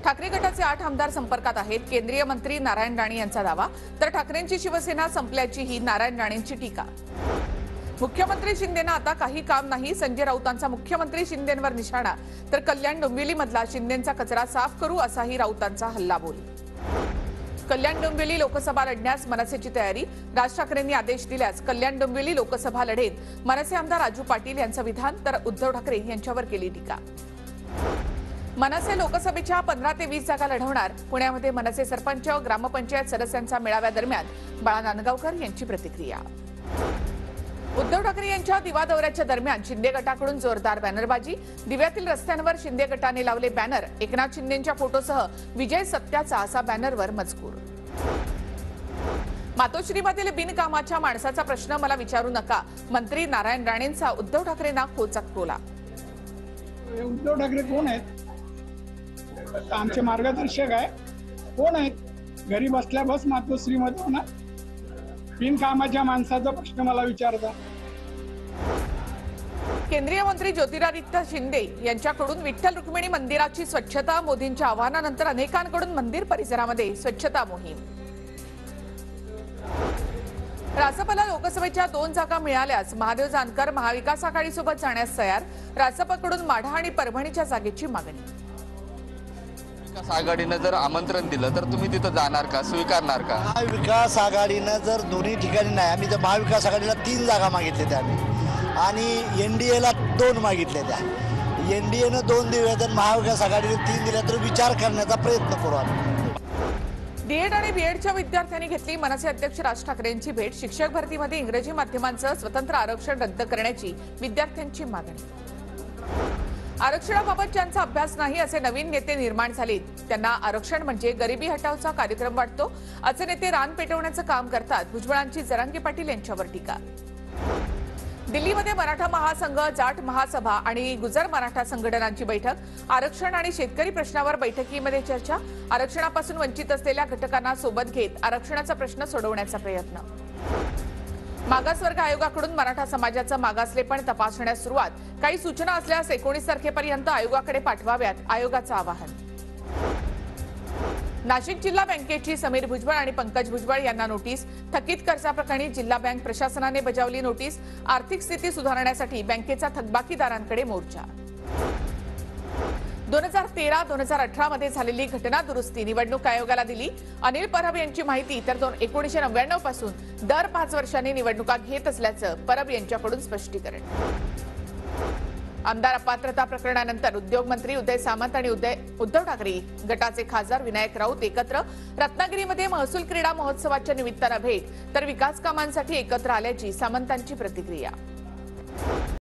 ठाकरे गटाचे 8 आमदार संपर्कात आहेत। केंद्रीय मंत्री नारायण राणे यांचा दावा, तर ठाकरेंची शिवसेना संपल्याची ही नारायण राणेंची टीका। मुख्यमंत्री शिंदेंना आता काही काम नाही, संजय राऊतांचा मुख्यमंत्री शिंदेंवर निशाणा, तर कल्याण डोंबिवलीमधला शिंदेंचा कचरा साफ करू असाही राऊतांचा हल्लाबोल। कल्याण डोंबिवली लोकसभा लढण्यास मनसेची तयारी, राज ठाकरेंनी आदेश दिल्यास कल्याण डोंबिवली लोकसभा लढेल, मनसे आमदार राजू पाटील यांचं विधान, तर उद्धव ठाकरे यांच्यावर केली टीका। मनसे लोकसभेच्या 15 ते 20 जागा लढवणार, पुण्यामध्ये मनसे सरपंच ग्रामपंचायत सदस्यांचा मेळाव्यादरम्यान बाळा नांदगावकर यांची प्रतिक्रिया। उद्धव ठाकरे यांच्या दिवा दौऱ्याच्या दरम्यान शिंदे गटाकडून जोरदार बॅनरबाजी, दिव्यातील रस्त्यांवर शिंदे गटाने लावले बॅनर, एकनाथ शिंदेंच्या फोटोसह विजय सत्याचा असा बॅनरवर मजकूर। मातोश्रीमधील बिनकामाच्या माणसाचा प्रश्न मला विचारू नका, मंत्री नारायण राणेंचा उद्धव ठाकरेंना खोचक टोला। उद्धव ठाकरे कोण आहेत? आमचे मार्गदर्शक आहे, कोण आहेत? घरी बसल्या बस मातोश्रीमध्ये होणार, बिनकामाच्या माणसाचा प्रश्न मला विचारता। केंद्रीय मंत्री ज्योतिरादित्य शिंदे यांच्याकडून विठ्ठल रुक्मिणी मंदिराची स्वच्छता, मोदींच्या आवाहनानंतर अनेकांकडून मंदिर परिसरामध्ये स्वच्छता मोहीम। रासपला लोकसभेच्या 2 जागा मिळाल्यास महादेव जानकर महाविकास आघाडीसोबत जाण्यास तयार, रासपकडून माढा आणि परभणीच्या जागेची मागणी। विकास आघाडीने जर आमंत्रण दिलं तर तुम्ही तिथं जाणार का, स्वीकारणार का? महाविकास आघाडीनं जर दोन्ही ठिकाणी नाही, आम्ही तर महाविकास आघाडीला 3 जागा मागितल्या त्या आम्ही, आणि एनडीएला 2 मागितल्या त्या। एनडीएनं 2 दिल्या तर महाविकास आघाडीने 3 दिल्या, तर विचार करण्याचा प्रयत्न करू आम्ही। डीएड आणि बीएडच्या विद्यार्थ्यांनी घेतली मनसे अध्यक्ष राज ठाकरेंची भेट, शिक्षक भरतीमध्ये इंग्रजी माध्यमांचं स्वतंत्र आरक्षण रद्द करण्याची विद्यार्थ्यांची मागणी। आरक्षणाबाबत ज्यांचा अभ्यास नाही असे नवीन नेते निर्माण झालेत, त्यांना आरक्षण म्हणजे गरिबी हटावचा कार्यक्रम वाटतो, असे नेते रान पेटवण्याचं काम करतात, भुजबळांची जरांगे पाटील यांच्यावर टीका। दिल्लीमध्ये मराठा महासंघ, जाट महासभा आणि गुजर मराठा संघटनांची बैठक, आरक्षण आणि शेतकरी प्रश्नावर बैठकीमध्ये चर्चा, आरक्षणापासून वंचित असलेल्या घटकांना सोबत घेत आरक्षणाचा प्रश्न सोडवण्याचा प्रयत्न। मागासवर्ग आयोगाकडून मराठा समाजाचं मागासलेपण तपासण्यास सुरुवात, काही सूचना असल्यास 19 तारखेपर्यंत आयोगाकडे पाठवाव्यात, आयोगाचं आवाहन। नाशिक जिल्हा बँकेची समीर भुजबळ आणि पंकज भुजबळ यांना नोटीस, थकीत कर्जाप्रकरणी जिल्हा बँक प्रशासनाने बजावली नोटीस, आर्थिक स्थिती सुधारण्यासाठी बँकेचा थकबाकीदारांकडे मोर्चा। 2013-2018 मध्ये झालेली घटना दुरुस्ती निवडणूक आयोगाला दिली, अनिल परब यांची माहिती, तर 1999 पासून दर 5 वर्षांनी निवडणुका घेत असल्याचं परब यांच्याकडून स्पष्टीकरण। आमदार अपात्रता प्रकरणानंतर उद्योगमंत्री उदय सामंत आणि उद्धव ठाकरे गटाचे खासदार विनायक राऊत एकत्र, रत्नागिरीमध्ये महसूल क्रीडा महोत्सवाच्या निमित्तानं भेट, तर विकास कामांसाठी एकत्र आल्याची सामंतांची प्रतिक्रिया।